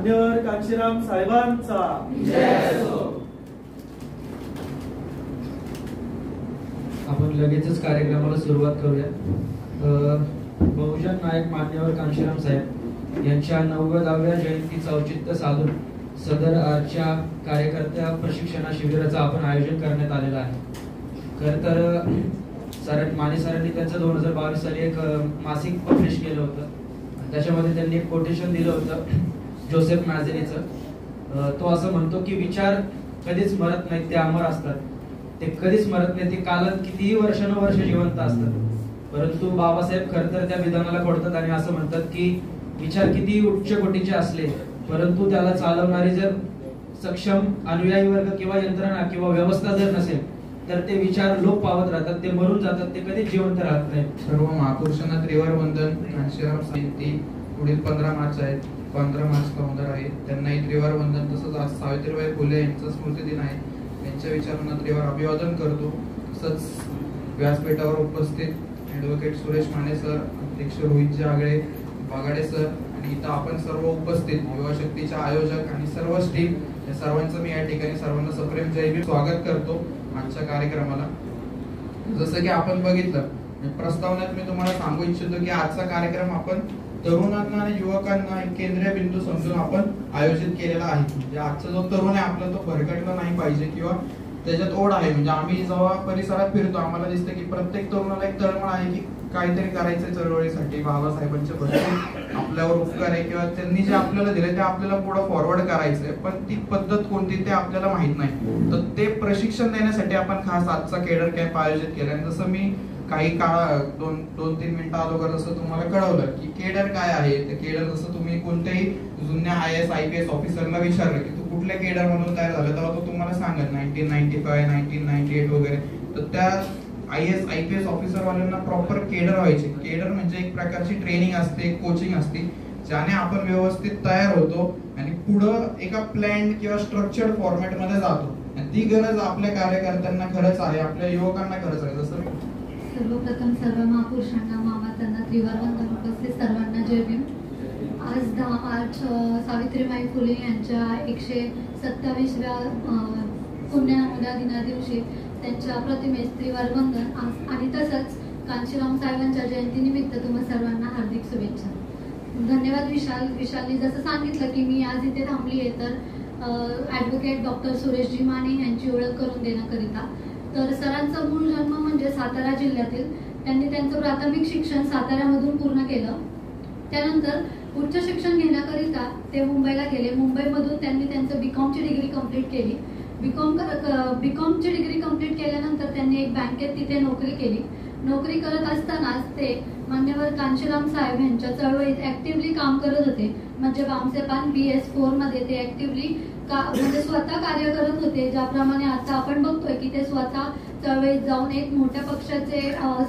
मान्यवर कांशीराम साहेबांचा जय असो। आपण लगेचच कार्यक्रमाला सुरुवात करूया। बहुजन नायक मान्यवर कांशीराम साहेब यांच्या 90व्या जयंतीचं औचित्य साधून सदर आजच्या कार्यकर्त्या प्रशिक्षण शिबिराचं आपण आयोजन करण्यात आलेलं आहे। खरं तर माने सरांनी त्यांचं 2022 साली एक मासिक पब्लिश केलं होतं। त्याच्यामध्ये त्यांनी एक कोटेशन दिलं होतं जोसेफ मॅझेनीचं। तो असं म्हणतो की विचार कधीच मरत नाहीत, ते अमर असतात। ते कधीच मरत नाही, ते कालात कितीही वर्षानुवर्ष जिवंत असतात। परंतु बाबासाहेब खरं तर त्या विधानाला पडतात आणि असं म्हणतात की विचार किती उच्च कोटीचे असले परंतु त्याला चालवणारी जर सक्षम अनुयायी वर्ग किंवा यंत्रणा किंवा व्यवस्था जर नसेल तर ते विचार लोप पावत राहतात, ते मरून जातात, ते कधीच जिवंत राहत नाहीत। सर्व महापुरुषांना त्रिवार वंदन। कांशीराम जयंती पुढील 15 मार्च आहे, 15 मार्चला होणार आहे, त्यांनाही त्रिवार वंदन। तसंच आज सावित्रीबाई फुले यांचा स्मृती दिन आहे, त्यांच्या विचारांना त्रिवार अभिवादन करतो। तसंच व्यासपीठावर उपस्थित ॲडव्होकेट सुरेश माने सर, अध्यक्ष रोहितजी आगळे बागाडे सर आणि इथं आपण सर्व उपस्थित युवा शक्तीचे आयोजक आणि सर्व टीम, या सर्वांचं मी या ठिकाणी सर्वांना सप्रेम जय भीम स्वागत करतो आजच्या कार्यक्रमाला। जसं की आपण बघितलं प्रस्तावनेत मी तुम्हाला सांगू इच्छितो की आजचा कार्यक्रम आपण तरुणांना आणि युवकांना एक केंद्रीय बिंदू समजून आपण आयोजित केलेला आहे। म्हणजे आजचा जो तरुण आहे आपला तो भरकटला नाही पाहिजे किंवा त्याच्यात ओढ आहे। म्हणजे आम्ही जेव्हा परिसरात फिरतो आम्हाला दिसतं की प्रत्येक तरुणाला एक तळमळ आहे की काहीतरी करायचं चळवळीसाठी। बाबासाहेबांचे भरपूर आपल्यावर उपकार आहे किंवा त्यांनी जे आपल्याला दिले ते आपल्याला पुढे फॉरवर्ड करायचंय, पण ती पद्धत कोणती ते आपल्याला माहित नाही। तर ते प्रशिक्षण देण्यासाठी आपण खास आजचा केडर कॅम्प आयोजित केला। आणि जसं मी काही काळ 2-3 मिनिटं अगोदर जसं तुम्हाला कळवलं की केडर काय आहे, ते केडर जसं तुम्ही कोणत्याही जुन्या IAS IPS ऑफिसरला विचारलं की तू कुठल्या केडर म्हणून तयार झालं तेव्हा तो तुम्हाला सांगत 1995 1998 वगैरे। तर त्या IAS IPS ऑफिसर वाल्यांना प्रॉपर केडर व्हायचे। केडर म्हणजे एक प्रकारची ट्रेनिंग असते, कोचिंग असते, ज्याने आपण व्यवस्थित तयार होतो आणि पुढं एका प्लॅन किंवा स्ट्रक्चर्ड फॉर्मॅट मध्ये जातो। आणि ती गरज आपल्या कार्यकर्त्यांना खरंच आहे, आपल्या युवकांना खरंच आहे। जसं सर्वप्रथम सर्व महापुरुषांना मामातांना त्रिवार वंदन, उपस्थित सर्वांना जय भीम। आज 10 मार्च सावित्रीबाई फुले यांच्या 127व्या पुण्यनमोदा दिना दिवशी त्यांच्या प्रतिमेस त्रिवार वंदन आणि तसंच कांशीराम साहेबांच्या जयंतीनिमित्त तुम्हा सर्वांना हार्दिक शुभेच्छा। धन्यवाद विशालने जसं सांगितलं की मी आज इथे थांबली आहे तर ॲडव्होकेट डॉक्टर सुरेशजी माने यांची ओळख करून देण्याकरिता। तर सरांचा मूळ जन्म म्हणजे सातारा जिल्ह्यातील, त्यांनी त्यांचं प्राथमिक शिक्षण साताऱ्यामधून पूर्ण केलं। त्यानंतर उच्च शिक्षण घेण्याकरिता ते मुंबईला गेले। मुंबईमधून त्यांनी त्यांचं बीकॉमची डिग्री कंप्लीट केली। बीकॉमची डिग्री कंप्लीट केल्यानंतर त्यांनी एक बँकेत तिथे नोकरी केली। नोकरी करत असतानाच ते मान्यवर कांशीराम साहेब यांच्या चळवळीत ऍक्टिव्हली काम करत होते। म्हणजे बामसेपान BS4 मध्ये ते ऍक्टिव्हली म्हणजे स्वतः कार्य करत होते। ज्याप्रमाणे आता आपण बघतोय की ते स्वतः चळवळीत जाऊन एक मोठ्या पक्षाचे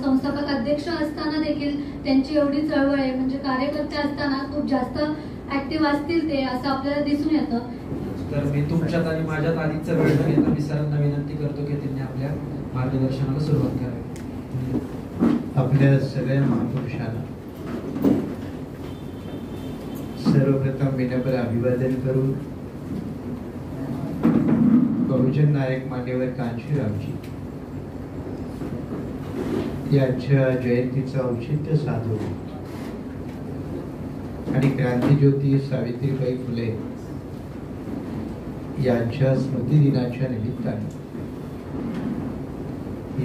संस्थापक अध्यक्ष असताना देखील त्यांची एवढी चळवळ आहे, म्हणजे कार्यकर्ते असताना खूप जास्त ऍक्टिव्ह असतील ते, असं आपल्याला दिसून येतं। तर मी तुमच्यात आणि माझ्यात आधीचा वेळ न घेता मी सरांना विनंती करतो की त्यांनी आपल्या मार्गदर्शनाला सुरुवात करावी। आपल्या सगळ्या महापुरुषांना सर्वप्रथम विनम्र अभिवादन करून बहुजन नायक मान्यवर कांशीरामजी यांच्या जयंतीचं औचित्य साधून आणि क्रांतिज्योती सावित्रीबाई फुले यांच्या स्मृती दिनाच्या निमित्ताने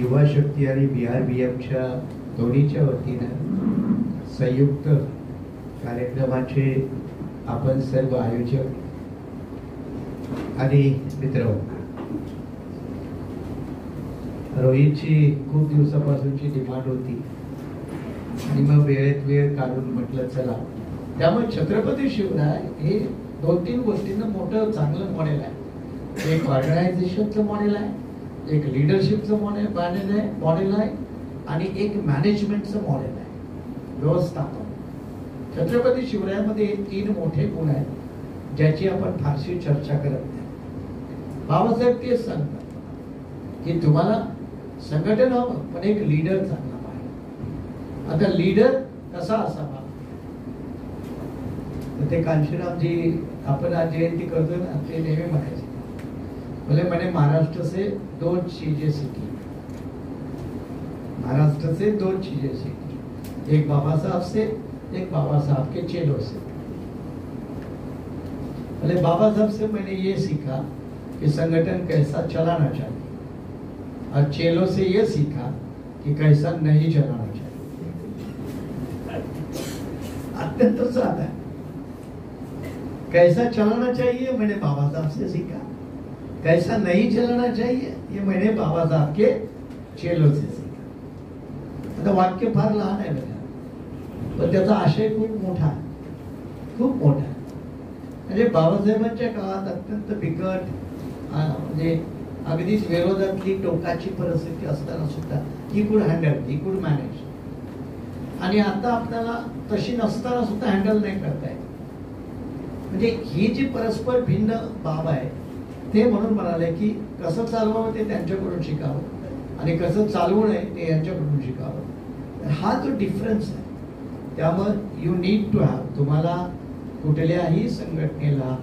युवा शक्ती आणि BRBMच्या दोन्हीच्या वतीनं संयुक्त कार्यक्रमाचे आपण सर्व आयोजक आणि मित्र, रोहितची खूप दिवसापासूनची डिमांड होती आणि मग वेळेत वेळ काढून म्हटलं चला। त्यामुळे छत्रपती शिवराय हे 2-3 गोष्टींना मोठं चांगलं मॉडेल आहे। एक ऑर्गनायझेशनचं मॉडेल आहे, एक लिडरशिपचं मॉडेल आहे आणि एक मॅनेजमेंटचं मॉडेल आहे, व्यवस्थापन। छत्रपती शिवरायामध्ये 3 मोठे गुण आहेत ज्याची आपण फारशी चर्चा करत नाही। बाबासाहेब तेच सांगतात की तुम्हाला संघटन हवं पण एक लीडर चांगला पाहिजे। आता लीडर कसा असावा, तर ते कांशीरामजी आपण आज जयंती करतो ना, ते नेहमी म्हणायचे, म्हणे महाराष्ट्र से 2 चीजें सीखी, महाराष्ट्र से 2 चीजें सीखी, एक बाबा साहब से, एक बाबा साहब के चेलों से। बोले बाबा साहब से मैंने ये सीखा कि संगठन कैसा चलाना चाहिए, और चेलों से ये सीखा कि कैसा नहीं चलाना चाहिए। अत्यंत सादा है। कैसा चलाना चाहिए मैंने बाबा साहब से सीखा, कैसा नहीं चलाना चाहिए ये मैंने बाबा साहब के चेलों से सीखा। आता वाक्य फार लहान आहे बघा, पण त्याचा आशय खूप मोठा आहे, खूप मोठा आहे। म्हणजे बाबासाहेबांच्या काळात अत्यंत बिकट म्हणजे अगदीच विरोधातली टोकाची परिस्थिती असताना सुद्धा he could handle, he could manage, आणि आता आपल्याला तशी नसताना सुद्धा हँडल नाही करता येत। म्हणजे ही जी परस्पर भिन्न बाब आहे ते म्हणून म्हणाले की कसं चालवावं ते त्यांच्याकडून शिकावं आणि कसं चालवू नये ते यांच्याकडून शिकावं। हा जो डिफरन्स आहे, त्यामुळे यू नीड टू हॅव, तुम्हाला कुठल्याही संघटनेला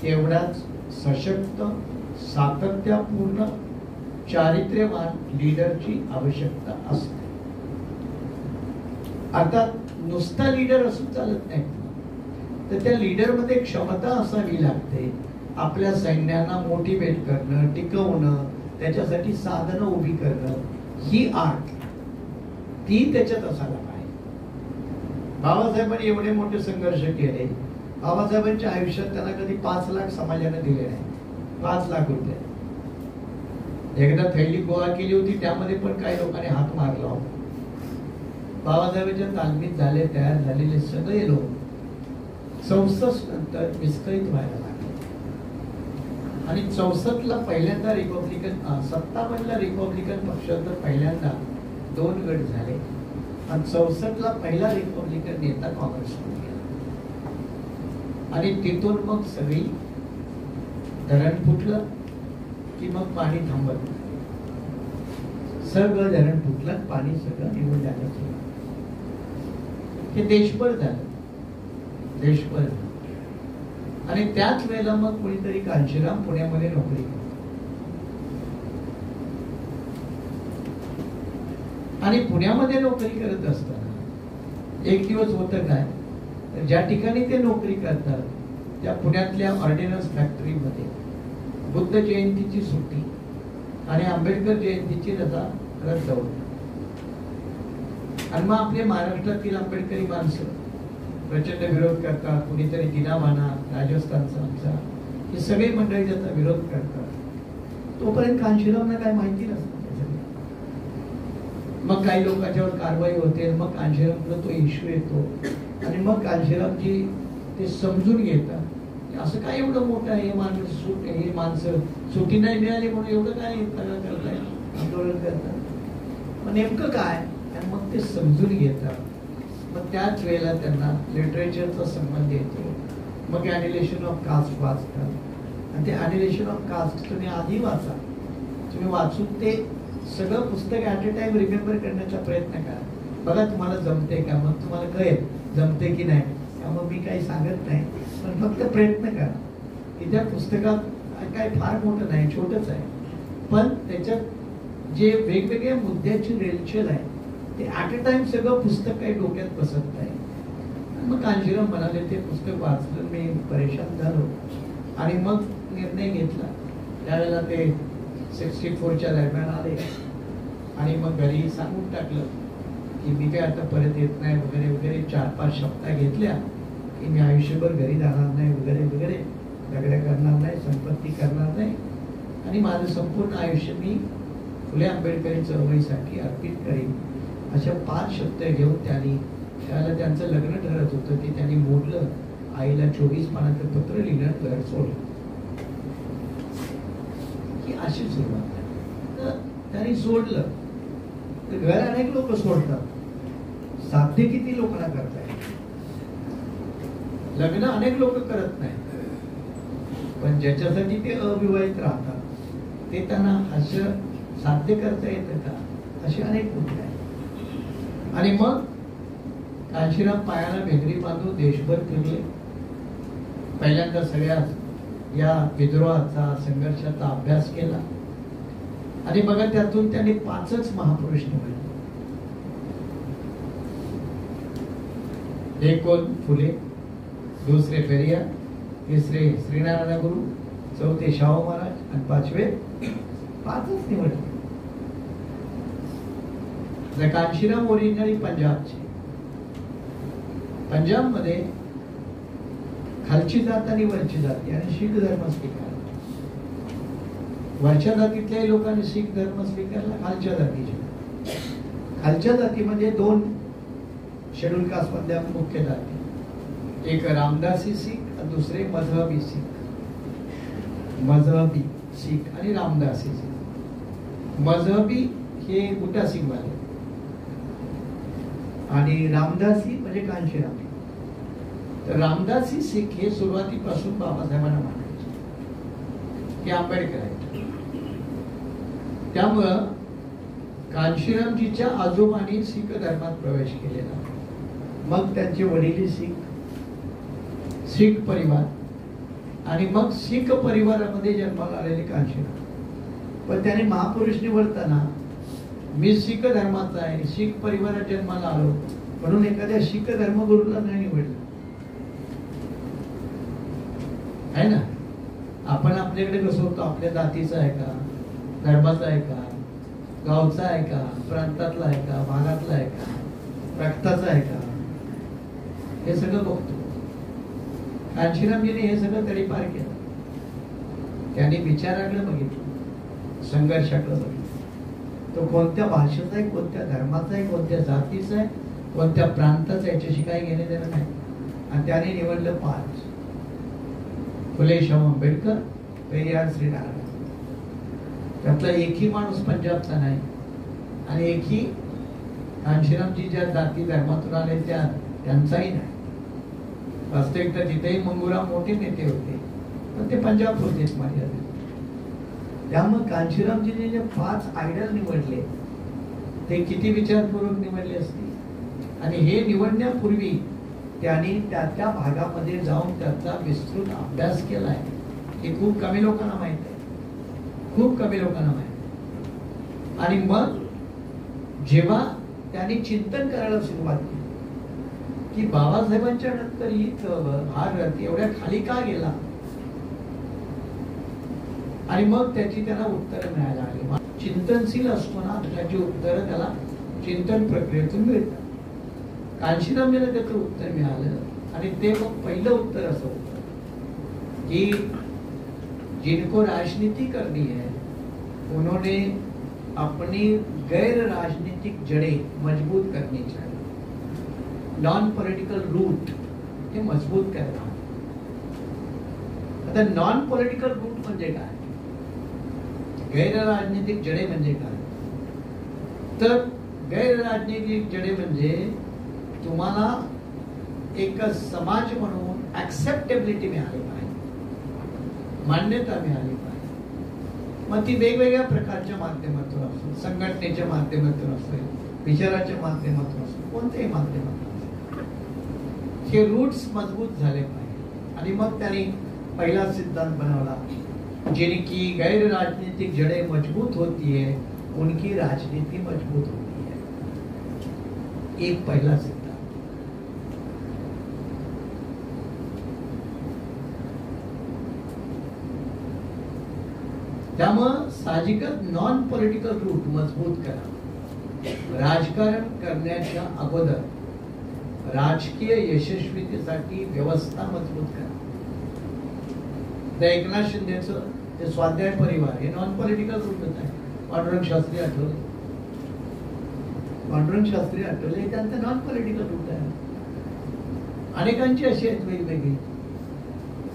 एवढाच सशक्त, सातत्यपूर्ण, चारित्र्यवान लीडरची आवश्यकता असते। आता नुसता लीडर असून चालत नाही, तर त्या लीडर मध्ये क्षमता असावी लागते, आपल्या सैन्यांना मोटिवेट करणं, टिकवणं, त्याच्यासाठी साधनं उभी करणं, ही आर्ट ती त्याच्यात असायला पाहिजे। बाबासाहेबांनी एवढे मोठे संघर्ष केले, बाबासाहेबांच्या आयुष्यात त्यांना कधी 5 लाख समाजाने दिले नाही, 5 लाख रुपये। एकदा थैली गोळा केली होती, त्यामध्ये पण काही लोकांनी हात मारला होता। बाबासाहेबांच्या तालमीत झाले, तयार झालेले सगळे लोक 64 नंतर विस्कळीत व्हायला लागले, आणि 64 ला पहिल्यांदा रिपब्लिकन, 57 ला रिपब्लिकन पक्षात पहिल्यांदा 2 गट झाले, आणि 64 ला पहिला रिपब्लिकन नेता काँग्रेसमध्ये गेला, आणि तिथून मग सगळी धरण फुटलं की मग पाणी थांबत नाही, सगळं धरण फुटलं, पाणी सगळं निवड झालं सुरू, हे देशभर झालं, देशभर। आणि त्याच वेळेला मग कोणीतरी कांशीराम पुण्यामध्ये नोकरी करतो, आणि पुण्यामध्ये नोकरी करत असताना एक दिवस होतं काय, तर ज्या ठिकाणी ते नोकरी करतात त्या पुण्यातल्या ऑर्डिनन्स फॅक्टरीमध्ये बुद्ध जयंतीची सुट्टी आणि आंबेडकर जयंतीची रजा रद्द होती, आणि मग आपले महाराष्ट्रातील आंबेडकरी माणसं प्रचंड विरोध करतात, कुणीतरी दिनामाना, राजस्थानचा आमचा, हे सगळे मंडळी त्याचा विरोध करतात। तोपर्यंत कांशीरामना काय माहिती नसतं, मग काही लोकांच्यावर कारवाई होते, मग कांशीरामला तो इश्यू येतो, आणि मग कांशीरामजी ते समजून घेतात असं काय एवढं मोठं आहे, हे माणसं सुट्टी नाही मिळाली म्हणून एवढं काय करताय, आंदोलन करतात, मग नेमकं काय, आणि मग ते समजून घेतात। मग त्याच वेळेला त्यांना लिटरेचरचा संबंध येतो, मग ॲनिलेशन ऑफ कास्ट वाचतात, आणि ते ॲनिलेशन ऑफ कास्ट तुम्ही आधी वाचा, तुम्ही वाचून ते सगळं पुस्तक ॲट अ टाइम रिमेंबर करण्याचा प्रयत्न करा, बघा तुम्हाला जमते का, मग तुम्हाला कळेल जमते की नाही, त्यामुळे मी काही सांगत नाही, पण फक्त प्रयत्न करा की त्या पुस्तकात काय फार मोठं नाही, छोटंच आहे, पण त्याच्यात जे वेगवेगळ्या मुद्द्याची रेलचेल आहे ते ॲट अ टाइम सगळं पुस्तक काही डोक्यात बसत नाही। मग कांशीराम म्हणाले ते पुस्तक वाचलं, मी परेशान झालो, आणि मग निर्णय घेतला, त्यावेळेला ते 64च्या दरम्यान आले, आणि मग घरी सांगून टाकलं की मी काय आता परत येत नाही वगैरे वगैरे, 4-5 शब्द घेतल्या की मी आयुष्यभर घरी जाणार नाही वगैरे वगैरे, लग्न करणार नाही, संपत्ती करणार नाही, आणि माझं संपूर्ण आयुष्य मी फुले आंबेडकरी चळवळीसाठी अर्पित करीन, अशा 5 शब्द घेऊन त्याला त्यांचं लग्न ठरत होतं ते त्यांनी मोडलं, आईला 24 पानाचं पत्र लिहिलं, घर सोडलं, ही अशी सुरुवात आहे। त्यांनी सोडलं तर घर अनेक लोक सोडतात, साध्य किती लोकांना करता येईल, लग्न अनेक लोक करत नाही, पण ज्याच्यासाठी ते अविवाहित राहतात ते त्यांना असं साध्य करता येतं का, असे अनेक गोष्टी आहेत। आणि मग कांशीराम पायाला भेगरी बांधून देशभर फिरले, पहिल्यांदा सगळ्या या विद्रोहाचा संघर्षाचा अभ्यास केला आणि बघा त्यातून त्यांनी 5च महापुरुष निवडले. एक कोण फुले, दुसरे पेरियार, तिसरे श्रीनारायण गुरु, चौथे शाहू महाराज आणि 5वे 5च निवडले. कांशीराम ओरिजिनली पंजाबचे. पंजाबमध्ये खालची जात आणि वरची जाती आणि शीख धर्म स्वीकारला. वरच्या जातीतल्या लोकांनी शीख धर्म स्वीकारला. खालच्या जातीचे, खालच्या जातीमध्ये 2 शेड्यूल कास्ट मधल्या मुख्य जाती, एक रामदासी शीख आणि दुसरे मजहबी शीख. मजहबी शीख आणि रामदासी शीख. मजहबी हे बुटा सिंग वाले आणि रामदासी म्हणजे कांशीराम. तर रामदासी शीख हे सुरुवातीपासून बाबासाहेबांना मानायचे, हे आंबेडकर आहेत. त्यामुळं कांशीरामजीच्या आजोबांनी शीख धर्मात प्रवेश केलेला. मग त्यांचे वडील शीख परिवार आणि मग शीख परिवारामध्ये जन्माला आलेले कांशीराम. पण त्याने महापुरुष निवडताना मी शीख धर्माचा आहे, शीख परिवारात जन्माला आलो म्हणून एखाद्या शीख धर्मगुरूला नाही निवडलं आहे ना. आपण आपल्याकडे कसं होतो, आपल्या जातीचा आहे का, धर्माचा आहे का, गावचा आहे का, प्रांतातला आहे का, भागातला आहे का, रक्ताचा आहे का, हे सगळं बघतो. कांशीरामजीने हे सगळं तडीपार केलं. त्यांनी विचाराकडे बघितलं, संघर्षाकडे बघितलं. तो कोणत्या भाषेचा आहे, कोणत्या धर्माचा आहे, कोणत्या जातीचा आहे, कोणत्या प्रांताचा, याच्याशी काही घेणे देणं नाही. आणि त्याने निवडलं 5. फुले शाहू आंबेडकर, पेरियार, श्रीनारायण. त्यातला एकही माणूस पंजाबचा नाही आणि एकही कांशीरामजी ज्या जाती धर्मातून आले त्यांचाही नाही. वास्तविक तर तिथेही मंगूराम मोठे नेते होते, पण ते पंजाब होतेच माझ्या. त्यामुळे कांशीरामजीने जे 5 आयडल निवडले ते किती विचारपूर्वक निवडले असतील. आणि हे निवडण्यापूर्वी त्यांनी त्या भागामध्ये जाऊन त्याचा विस्तृत अभ्यास केलाय. हे खूप कमी लोकांना माहित आहे, खूप कमी लोकांना माहित. आणि मग जेव्हा त्यांनी चिंतन करायला सुरुवात केली की बाबासाहेबांच्या नंतर हा रथ एवढ्या खाली का गेला, आणि मग त्याची त्याला उत्तरं मिळायला लागली. चिंतनशील असतो ना, त्याची उत्तरं त्याला चिंतन प्रक्रियेतून मिळतात. कांशीरामजीला त्याचं उत्तर मिळालं आणि ते मग पहिलं उत्तर असं होतं की जिनको राजनीति करनी है उन्होंने अपनी गैर राजनीतिक जड़ें मजबूत करनी चाहिए. नॉन पॉलिटिकल रूट हे मजबूत करणार. आता नॉन पॉलिटिकल रूट म्हणजे काय, गैर राजनीतिक जडे म्हणजे काय, तर गैर राजनीतिक जडे म्हणजे तुम्हाला एक समाज म्हणून ऍक्सेप्टेबिलिटी मिळाली पाहिजे, मान्यता मिळाली पाहिजे. मग ती वेगवेगळ्या प्रकारच्या माध्यमातून असो, संघटनेच्या माध्यमातून असेल, विचाराच्या माध्यमातून असेल, कोणत्याही माध्यमातून हे रूट्स मजबूत झाले पाहिजे. आणि मग त्यांनी पहिला सिद्धांत बनवला, जिनकी गैर राजनीतिक जड़ें मजबूत होती है उनकी राजनीति मजबूत होती है. एक पहिला सिद्धांत. त्यामुळे साहजिकच नॉन पॉलिटिकल रूट मजबूत करा. राजकारण करण्याच्या अगोदर राजकीय यशस्वीतेसाठी व्यवस्था मजबूत करा. एकनाथ शिंदेचं ते स्वाध्याय परिवार हे नॉन पॉलिटिकल रूटच आहे. पांडुरंग शास्त्री आठवले, पांडुरंग शास्त्री आठवले त्यांचं नॉन पॉलिटिकल रूट आहे. अनेकांची अशी आहेत वेगवेगळी.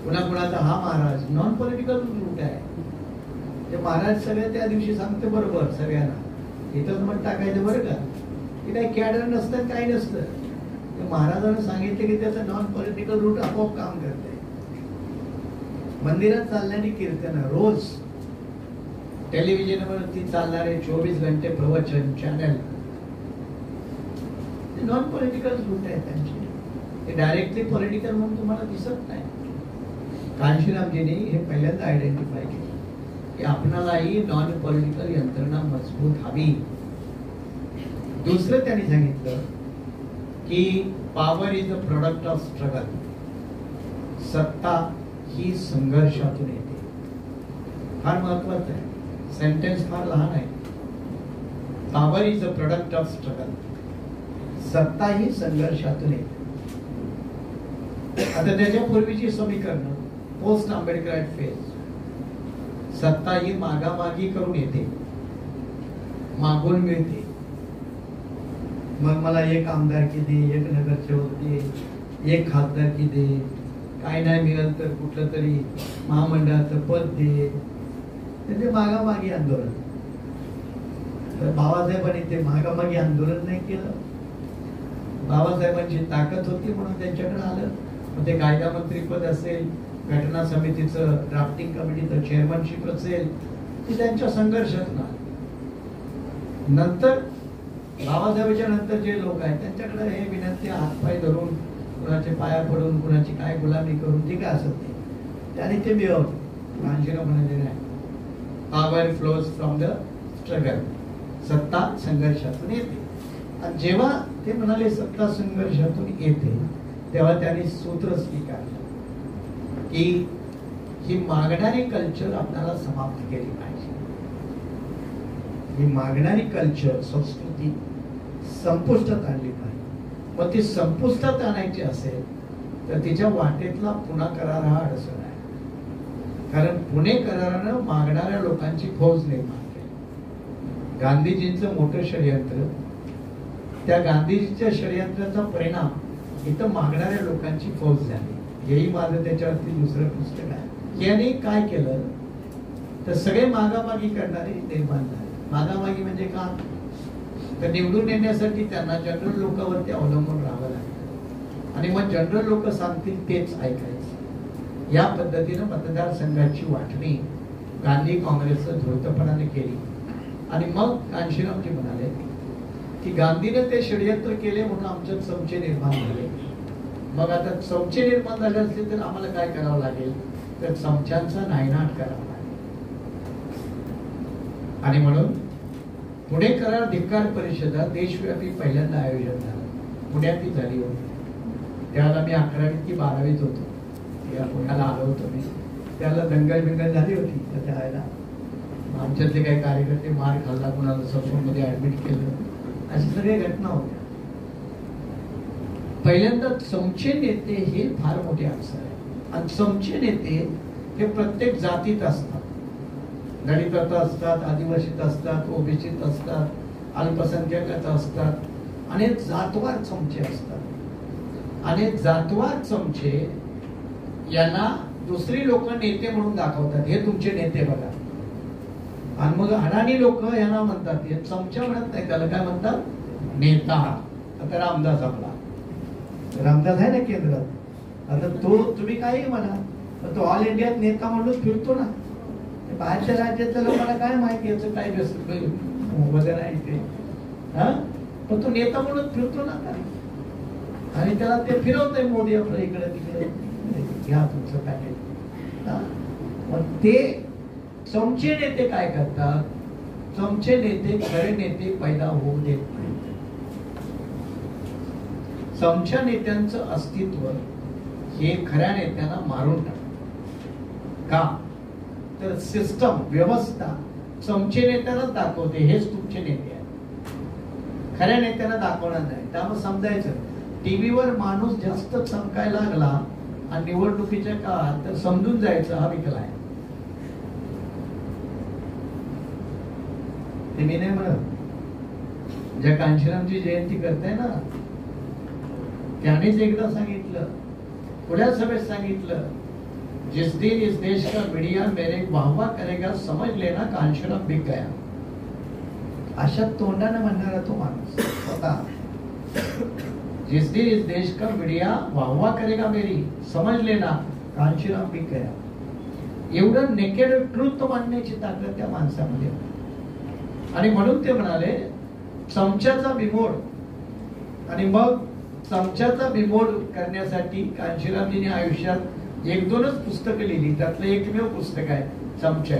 कुणाचा हा महाराज नॉन पॉलिटिकल रूट आहे. ते महाराज सगळे त्या दिवशी सांगते बरोबर सगळ्यांना, इथंच मग टाकायचं बरं का, की काही कॅडर नसतं, काही नसतं. महाराजांना सांगितलं की त्याचं नॉन पॉलिटिकल रूट आपोआप काम करते. मंदिरात चालणारी कीर्तन, रोज टेलिव्हिजनवरती चालणारे 24 घंटे प्रवचन चॅनल, नॉन पॉलिटिकल रूट आहे त्यांचे. ते डायरेक्टली पॉलिटिकल म्हणून तुम्हाला दिसत नाही. कांशीरामजींनी हे पहिल्यांदा आयडेंटिफाय केलं की आपणालाही नॉन पॉलिटिकल यंत्रणा मजबूत हवी. दुसरं त्यांनी सांगितलं की power is a product of struggle. सत्ता ही संघर्षातून येते. फार महत्वाचं आहे. सेंटेन्स फार लहान आहे. Power is a product of struggle. सत्ता ही संघर्षातून येते. आता त्याच्या पूर्वीची समीकरण पोस्ट आंबेडकर फेज. सत्ता ही मागामागी करून येते, मागून मिळते. मग मला एक आमदारकी दे, एक नगरसेवक दे, एक खासदारकी दे, काय नाही मिळालं तर कुठलं तरी महामंडळाचं पद दे. ते मागामागी आंदोलन. तर बाबासाहेबांनी ते मागामागी आंदोलन नाही केलं. बाबासाहेबांची ताकद होती म्हणून त्यांच्याकडे आलं. मग ते कायदा मंत्री पद असेल, घटना समितीचं ड्राफ्टिंग कमिटीचं चेअरमनशिप असेल, ते त्यांच्या संघर्षातून आलं. नंतर बाबासाहेबांच्या नंतर जे लोक आहेत त्यांच्याकडे हे विनंती हातपाय धरून, कुणाचे पाया पडून, कुणाची काय गुलामी करून, जे काय असत ते त्याने ते मिळवलं. कांशीराम म्हणाले नाही, power flows from the struggle. सत्ता संघर्षातून येते. आणि जेव्हा ते म्हणाले सत्ता संघर्षातून येते, तेव्हा त्यांनी सूत्र स्वीकारलं की ही मागणारी कल्चर आपल्याला समाप्त केली पाहिजे. ही मागणारी कल्चर, संस्कृती संपुष्टात आणली पाहिजे. मग ती संपुष्टात आणायची असेल तर तिच्या वाटेतला पुणे करार हा अडचण आहे. कारण पुणे करारानं मागणाऱ्या लोकांची फौज निर्माण केली. गांधीजींचं मोठं षडयंत्र, त्या गांधीजीच्या षडयंत्राचा परिणाम इथं मागणाऱ्या लोकांची फौज झाली. हेही माझं त्याच्यावरती दुसरं पुस्तक आहे. याने काय केलं तर सगळे मागामागी करणारे निर्माण झाले. मागामागी म्हणजे का, तर निवडून येण्यासाठी त्यांना जनरल लोकांवरती अवलंबून राहावं लागतं. आणि मग जनरल लोक सांगतील तेच ऐकायचं. या पद्धतीनं मतदारसंघाची वाटणी गांधी काँग्रेसचं धूर्तपणाने केली. आणि मग कांशीरामजी म्हणाले की गांधीने ते षडयंत्र केले म्हणून आमच्यात चमचे निर्माण झाले. मग आता चमचे निर्माण झाले असले तर आम्हाला काय करावं लागेल, तर चमच्यांचा नायनाट करावा लागेल. आणि म्हणून पुणे करार धिक्कार परिषदा देशव्यापी पहिल्यांदा आयोजन झालं. पुण्यात ती झाली होती. त्यावेळेला मी 11वीत की 12वीत होतो. या पुण्याला आलो होतो मी. त्याला दंगल बिंगल झाली होती. तर त्यावेळेला आमच्यातले काही कार्यकर्ते मार खाल्ला, कुणाला ससूनमध्ये ऍडमिट केलं, अशा सगळ्या घटना होत्या. पहिल्यांदा चमचे नेते हे फार मोठे अक्षर आहे. आणि चमचे नेते हे प्रत्येक जातीत असतात. दलितात असतात, आदिवासीत असतात, ओबीसीत असतात, अल्पसंख्याकात असतात. अनेक जातवार चमचे असतात. अनेक जातवार चमचे यांना दुसरी लोक नेते म्हणून दाखवतात. हे तुमचे नेते बघा. आणि मग अडाणी लोक यांना म्हणतात, हे चमचा म्हणत नाही, त्याला काय म्हणतात, नेता. आता रामदास आपला रामदास आहे ना केंद्रात. आता तो तुम्ही काही म्हणा, तो ऑल इंडियात नेता म्हणून फिरतो ना. बाहेरच्या राज्यातल्या लोकांना काय माहिती याचं काय वजन आहे ते. पण तो नेता म्हणून फिरतो ना. आणि त्याला ते फिरवतंय मोदी आपलं इकडे तिकडे, घ्या तुमचं पॅकेज. मग ते चमचे नेते काय करतात, चमचे नेते खरे नेते पैदा होऊ देत नाही. चमच्या नेत्यांचं अस्तित्व हे खऱ्या नेत्यांना मारून टाकतं. का, तर सिस्टम, व्यवस्था चमचे नेत्यांनाच दाखवते हेच तुमचे नेते आहेत. खऱ्या नेत्यांना दाखवणार नाही. त्यामुळे समजायचं, टीव्हीवर माणूस जास्त चमकायला लागला आणि निवडणुकीच्या काळात तर समजून जायचं हा विकला आहे. ते मी नाही म्हणत. ज्या कांशीरामची जयंती करताय ना, त्यानेच एकदा सांगितलं, पुढ्या सभेत सांगितलं, जिस दिन इस देश का मीडिया मेरे वाहवा करेगा समझ लेना कांशीराम बिक गया. अशा तोंडाने म्हणणारा तो माणूस होता. जिस दिन इस देश का मीडिया वाहवा करेगा मेरी समझ लेना कांशीराम बिक गया. एवढं नेकेड ट्रुथ मांडण्याची ताकद त्या माणसामध्ये. आणि म्हणून ते म्हणाले चमच्याचा बिमोड. आणि मग चमच्याचा बिमोड करण्यासाठी कांशीरामजीने आयुष्यात एक दोनच पुस्तकं लिहिली, त्यातलं एकमेव पुस्तक आहे चमचा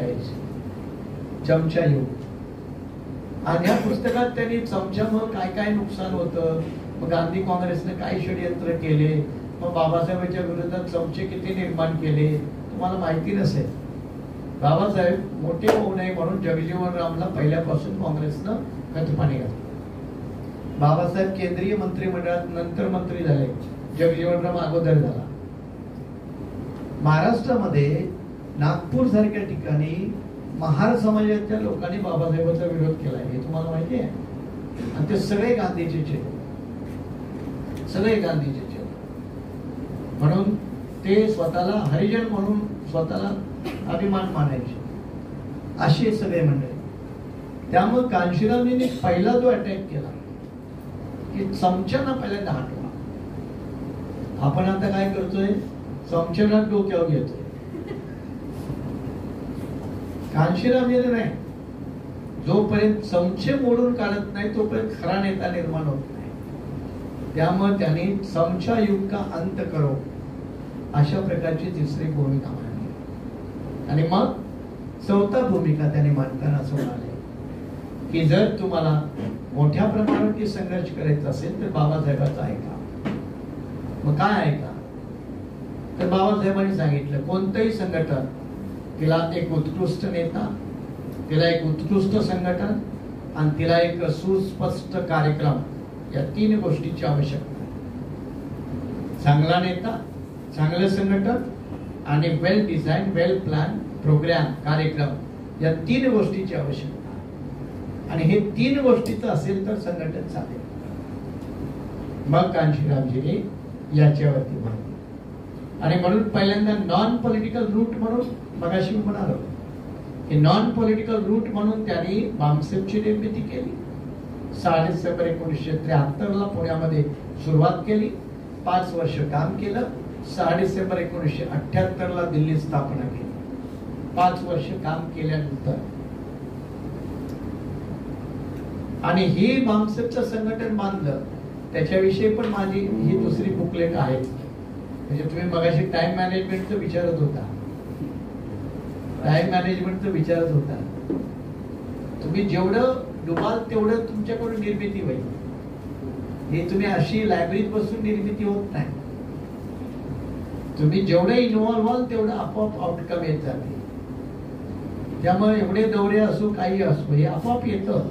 चमचा युग। आणि या पुस्तकात त्यांनी चमच्यामुळे काय काय नुकसान होतं, मग गांधी काँग्रेसने काय षडयंत्र केले, मग बाबासाहेबांच्या विरोधात चमचे किती निर्माण केले तुम्हाला माहिती नसेल। बाबासाहेब मोठे होऊ नये म्हणून जगजीवन रामला पहिल्यापासून काँग्रेसनं खतपाणी घातलं। बाबासाहेब केंद्रीय मंत्रिमंडळात नंतर मंत्री झाले, जगजीवनराम अगोदर झाला। महाराष्ट्रामध्ये नागपूर सारख्या ठिकाणी महार समाजाच्या लोकांनी बाबासाहेबांचा विरोध केला हे तुम्हाला माहिती आहे। आणि ते सगळे गांधीजीचे, सगळे गांधीजीचे म्हणून ते स्वतःला हरिजन म्हणून स्वतःला अभिमान मानायचे असे सगळे मंडळी। त्यामुळे कांशीरामजींनी पहिला जो अटॅक केला की चमच्याना पहिल्यांदा हटवा। आपण आता काय करतोय, चमच्याला डोक्यावर घेतोय। कांशीरामजीने नाही, जोपर्यंत चमचे मोडून काढत नाही तोपर्यंत खरा नेता निर्माण होत नाही। त्यामुळे त्यांनी चमचा युग का अंत करो अशा प्रकारची तिसरी भूमिका मांडली। आणि मग चौथा भूमिका त्यांनी मांडताना असं म्हणाले की जर तुम्हाला मोठ्या प्रमाणावरती संघर्ष करायचा असेल तर बाबासाहेबांचा ऐका। मग काय ऐका, तर बाबासाहेबांनी सांगितलं कोणतंही संघटन, तिला एक उत्कृष्ट नेता, तिला एक उत्कृष्ट संघटन आणि तिला एक सुस्पष्ट कार्यक्रम, या तीन गोष्टीची आवश्यकता आहे। चांगला नेता, चांगलं संघटन आणि वेल डिझाईन, वेल प्लॅन प्रोग्राम, कार्यक्रम, या तीन गोष्टीची आवश्यकता। आणि हे तीन गोष्टीचं असेल तर संघटन चालेल। मग कांशीरामजीने याच्यावरती म्हणले आणि म्हणून पहिल्यांदा नॉन पॉलिटिकल रूट म्हणून, मगाशी मी म्हणालो की नॉन पॉलिटिकल रूट म्हणून त्यांनी बामसेफची निर्मिती केली। 6 डिसेंबर 1973 पुण्यामध्ये सुरुवात केली, 5 वर्ष काम केलं। 6 डिसेंबर 1978 दिल्लीत स्थापना केली। 5 वर्ष काम केल्यानंतर आणि ही बामसेफचं संघटन बांधलं, त्याच्याविषयी पण माझी ही दुसरी बुकलेट आहे। म्हणजे तुम्ही मगाशी टाइम मॅनेजमेंटचं विचारत होता, टाइम मॅनेजमेंटचं विचारत होता, तुम्ही जेवढं डुबाल तेवढं तुमच्याकडून निर्मिती होईल। हे तुम्ही अशी लायब्ररीत बसून निर्मिती होत नाही, तुम्ही जेवढं इन्व्हॉल्व्ह व्हाल तेवढं आपोआप आउटकम येत जाते। त्यामुळे एवढे दौरे असो काही असो हे आपोआप येतं,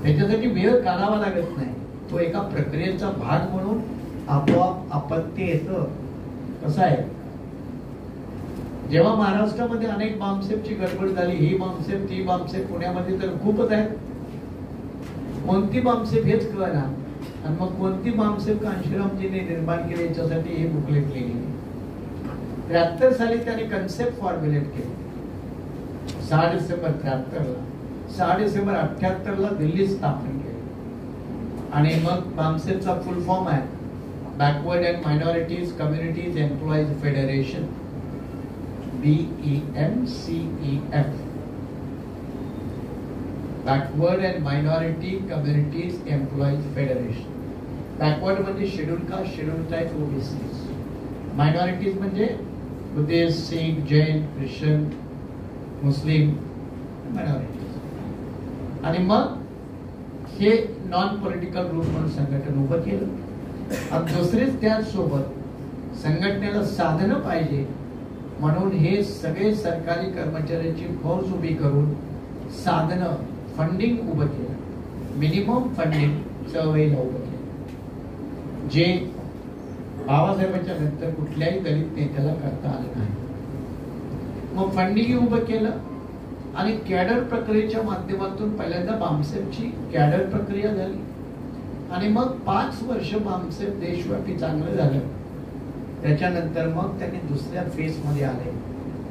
त्याच्यासाठी वेळ काढावा लागत नाही, तो एका प्रक्रियेचा भाग म्हणून आपोआप आपत्ती येतं। कसं आहे, जेव्हा महाराष्ट्रामध्ये अनेक बामसेफची गडबड झाली, ही बामसेफ ती बामसेफ, पुण्यामध्ये तर खूपच आहेत, कोणती बामसेफ हेच कळना। आणि मग कोणती बामसेफ कांशीरामजीने निर्माण केली याच्यासाठी हे बुकलेट लिहिली। 73 साली त्यांनी कन्सेप्ट फॉर्म्युलेट केली 6 डिसेंबर 73ला, 6 डिसेंबर 78ला दिल्लीत स्थापन केली। आणि मग बामसेफचा फुल फॉर्म आहे backward and minorities communities employees federation, BEMCEF, backward and minority communities employees federation. Backward म्हणजे schedule caste, schedule tribe, OBC. Minorities म्हणजे Buddhist, Sikh, Jain, Christian, Muslim minorities. आणि मग हे नॉन पॉलिटिकल ग्रुप म्हणून संघटन उभं केलं। आणि दुसरेच त्याचसोबत संघटनेला साधनं पाहिजे म्हणून हे सगळे सरकारी कर्मचाऱ्यांची फौज उभी करून साधनं, फंडिंग उभं केलं, मिनिमम फंडिंग चळवळीला उभं केलं, जे बाबासाहेबांच्या नंतर कुठल्याही दलित नेत्याला करता आलं नाही। मग फंडिंग उभं केलं आणि कॅडर प्रक्रियेच्या माध्यमातून पहिल्यांदा बामसेफची कॅडर प्रक्रिया झाली। आणि मग 5 वर्ष बामसेफ देशव्यापी चांगलं झालं। त्याच्यानंतर मग त्यांनी दुसऱ्या फेज मध्ये आले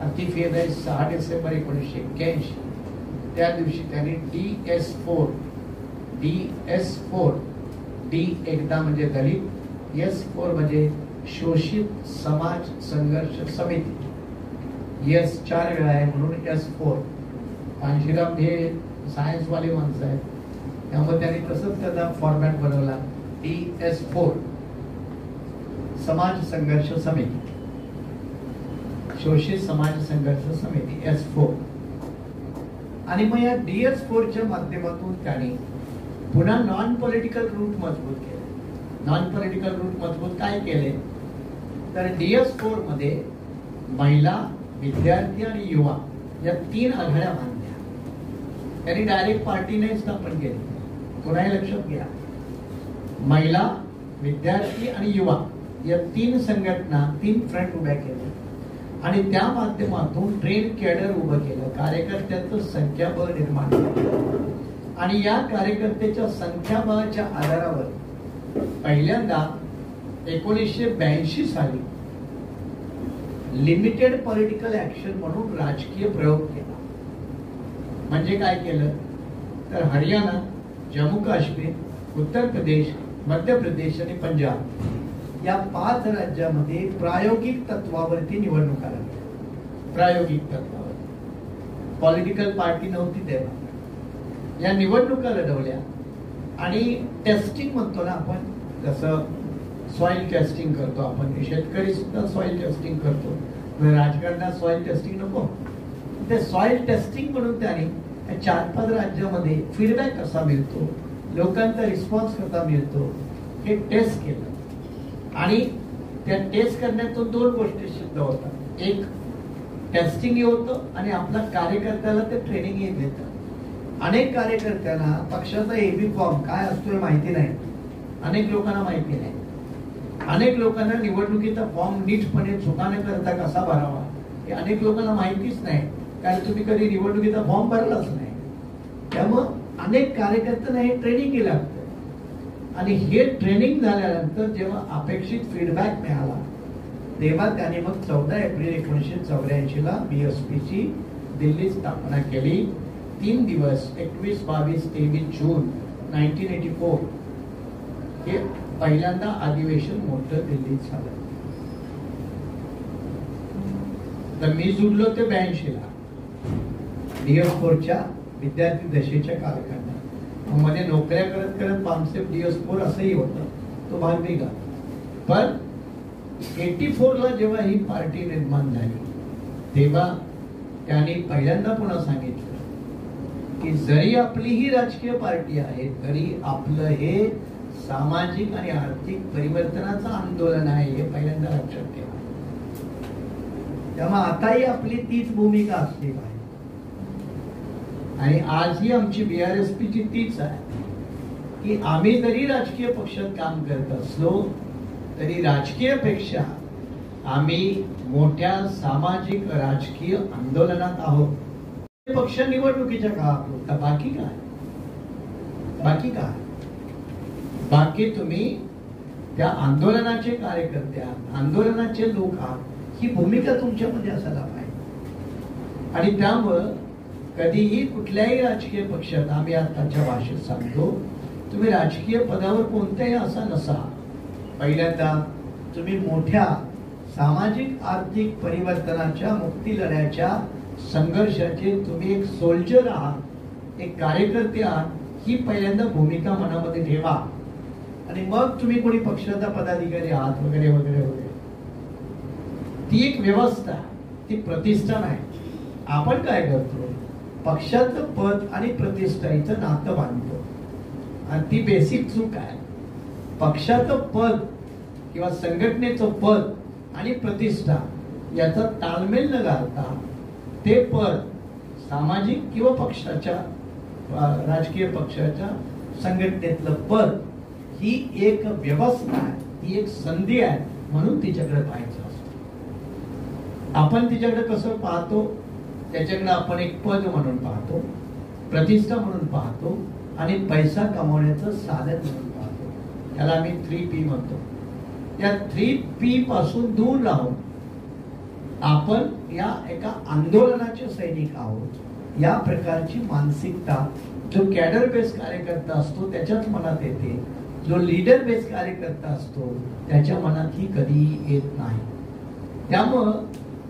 आणि ती फेज आहे 6 डिसेंबर 1981। त्या दिवशी त्यांनी DS4 D एकदा म्हणजे दलित, S4 म्हणजे शोषित समाज संघर्ष समिती, S 4 वेळा आहे म्हणून S4। कांशीराम हे सायन्स वाले माणसं आहेत त्यामुळे त्यांनी तसंच त्याचा फॉर्मॅट बनवला DS4 समाज संघर्ष समिती। शोषित समाज संघर्ष समिती S4. आणि मग या DS4च्या माध्यमातून त्यांनी पुन्हा नॉन पॉलिटिकल रूट मजबूत केले. नॉन पॉलिटिकल रूट मजबूत काय केले तर DS4 मध्ये महिला, विद्यार्थी आणि युवा या 3 आघाड्या बांधल्या. त्यांनी डायरेक्ट पार्टी नाही स्थापन केली. पुन्हा लक्षात घ्या, महिला, विद्यार्थी आणि युवा या 3 संघटना, 3 फ्रंट उभ्या केल्या आणि त्या माध्यमातून ट्रेन कॅडर उभं केलं. कार्यकर्त्यांचं संख्याबळ निर्माण केलं आणि या कार्यकर्त्याच्या संख्याबळाच्या आधारावर पहिल्यांदा 1982 साली लिमिटेड पॉलिटिकल ऍक्शन म्हणून राजकीय प्रयोग केला. म्हणजे काय केलं तर हरियाणा, जम्मू काश्मीर, उत्तर प्रदेश, मध्य प्रदेश आणि पंजाब या 5 राज्यामध्ये प्रायोगिक तत्वावरती निवडणुका लागल्या. प्रायोगिक तत्वावर, पॉलिटिकल पार्टी नव्हती तेव्हा. या निवडणुका लढवल्या आणि टेस्टिंग म्हणतो ना आपण, जसं सॉइल टेस्टिंग करतो आपण, शेतकरी सुद्धा सॉइल टेस्टिंग करतो. राजकारणात सॉइल टेस्टिंग नको, ते सॉइल टेस्टिंग म्हणून त्याने 4-5 राज्यामध्ये फीडबॅक कसा मिळतो, लोकांचा रिस्पॉन्स कसा मिळतो हे टेस्ट केलं. आणि त्या टेस्ट करण्यातून 2 गोष्टी सिद्ध होतात. एक, टेस्टिंग होतं आणि आपल्या कार्यकर्त्याला ते ट्रेनिंग देतं. अनेक कार्यकर्त्यांना पक्षाचा एबी फॉर्म काय असतो हे माहिती नाही. अनेक लोकांना माहिती नाही. अनेक लोकांना निवडणुकीचा फॉर्म नीटपणे चुका न करता कसा भरावा हे अनेक लोकांना माहितीच नाही, कारण तुम्ही कधी निवडणुकीचा फॉर्म भरलाच नाही. त्यामुळं अनेक कार्यकर्त्यांना हे ट्रेनिंग केलं लागतं आणि हे ट्रेनिंग झाल्यानंतर जेव्हा अपेक्षित फीडबॅक मिळाला तेव्हा त्याने मग 14 एप्रिल 1984 ला BSP ची दिल्लीत स्थापना केली. 3 दिवस 21, 22, 23 जून 1984 हे पहिल्यांदा अधिवेशन मोठं दिल्लीत झालं. तर मी जुडलो ते 82 ला DS4च्या विद्यार्थी दशेच्या कालखंडात. मध्ये नोकऱ्या करत करत पामसेप DS4 असंही होतं, तो भाग वेगळा. पण 84 ला जेव्हा ही पार्टी निर्माण झाली तेव्हा त्यांनी पहिल्यांदा पुन्हा सांगितलं की जरी आपली ही राजकीय पार्टी आहे तरी आपलं हे सामाजिक आणि आर्थिक परिवर्तनाचं आंदोलन आहे, हे पहिल्यांदा लक्षात ठेवा. त्यामुळे आताही आपली तीच भूमिका असली पाहिजे आणि आजही आमची BRSP ची तीच आहे की आम्ही जरी राजकीय पक्षात काम करत असलो तरी राजकीयपेक्षा आम्ही मोठ्या सामाजिक राजकीय आंदोलनात आहोत. पक्ष निवडणुकीच्या काळात होता, बाकी काय, बाकी काय, बाकी तुम्ही त्या आंदोलनाचे कार्यकर्ते आहात, आंदोलनाचे लोक आहात, ही भूमिका तुमच्यामध्ये असायला पाहिजे. आणि त्यामुळं कधीही कुठल्याही राजकीय पक्षात आम्ही आताच्या भाषेत सांगतो, तुम्ही राजकीय पदावर कोणत्याही असा नसा, पहिल्यांदा तुम्ही मोठ्या सामाजिक आर्थिक परिवर्तनाच्या मुक्ती लढ्याच्या संघर्षाचे तुम्ही एक सोल्जर आहात, एक कार्यकर्ते आहात, ही पहिल्यांदा भूमिका मनामध्ये ठेवा. आणि मग तुम्ही कोणी पक्षाचा पदाधिकारी आहात वगैरे वगैरे वगैरे, ती एक व्यवस्था, ती प्रतिष्ठा नाही. आपण काय करतो, पक्षाचं पद आणि प्रतिष्ठा हिचं नातं बांधतो आणि ती बेसिक चूक आहे. पक्षाचं पद किंवा संघटनेचं पद आणि प्रतिष्ठा याचा ताळमेळ न घालता ते पद सामाजिक किंवा पक्षाच्या राजकीय पक्षाच्या संघटनेतलं पद ही एक व्यवस्था आहे, ही एक संधी आहे, म्हणून तिच्याकडे पाहायचं असतं. आपण तिच्याकडे कसं पाहतो, त्याच्याकडे आपण एक पद म्हणून पाहतो, प्रतिष्ठा म्हणून पाहतो आणि पैसा कमवण्याचं साधन म्हणून पाहतो. याला आम्ही 3P म्हणतो. या 3P पासून दूर राहून आपण या एका आंदोलनाचे सैनिक आहोत, या प्रकारची मानसिकता जो कॅडर बेस कार्यकर्ता असतो त्याच्याच मनात येते, जो लीडर बेस कार्यकर्ता असतो त्याच्या मनात ही कधीही येत नाही. त्यामुळं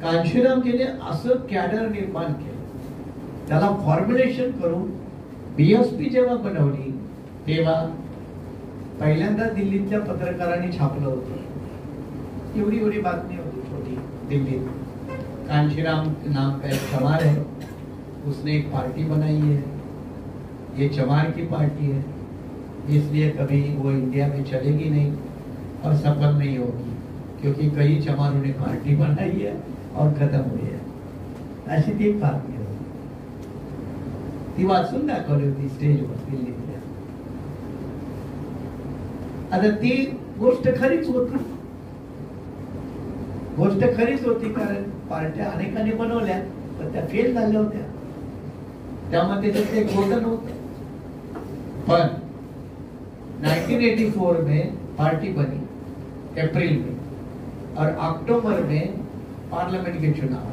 कांशीरामजीने असं कॅडर निर्माण केलं, त्याला फॉर्म्युलेशन करून BSP जेव्हा बनवली तेव्हा पहिल्यांदा दिल्लीतल्या पत्रकारांनी छापलं होतं. एवढी एवढी बातमी होती छोटी दिल्लीत, कांशीराम नाम का एक चमार है, उसने एक पार्टी बनाई है, ये चमार की पार्टी है, इसलिए कभी वो इंडिया में चलेगी नहीं और सफल नहीं होगी, क्योंकि कई चमारों ने पार्टी बनाई है और खत्म हुई है. अशी ती एक पार्टी होती, ती वाचून दाखवली होती स्टेजवर दिल्लीतल्या. आता ती गोष्ट खरीच होती, गोष्ट खरीच होती, कारण पार्ट्या अनेकांनी बनवल्या पण त्या फेल झाल्या होत्या, त्यामध्ये त्याचं एक गोधन होतं. पण 1984 में पार्टी बनी अप्रैल में और अक्टूबर में पार्लियामेंट के चुनाव.